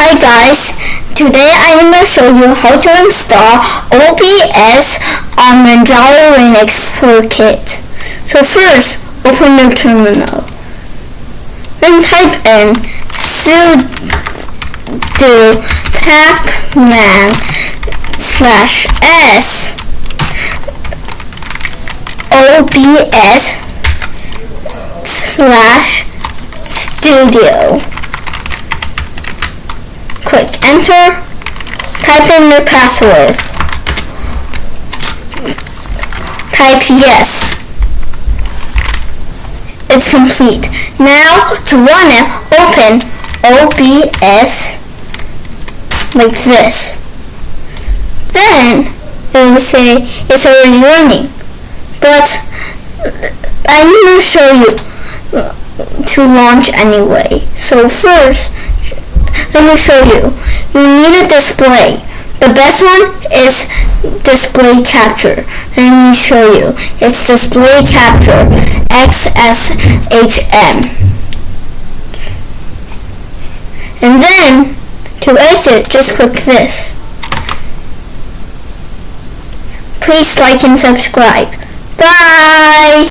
Hi guys, today I'm going to show you how to install OBS on Manjaro Linux for Kit. So first, open your terminal. Then type in sudo pacman/s obs/studio. Click enter, type in your password, type yes. It's complete. Now to run it, open OBS like this. Then it will say it's already running. But I'm going to show you to launch anyway. So first, let me show you. You need a display. The best one is display capture. Let me show you. It's display capture xfce. And then to exit, just click this. Please like and subscribe. Bye!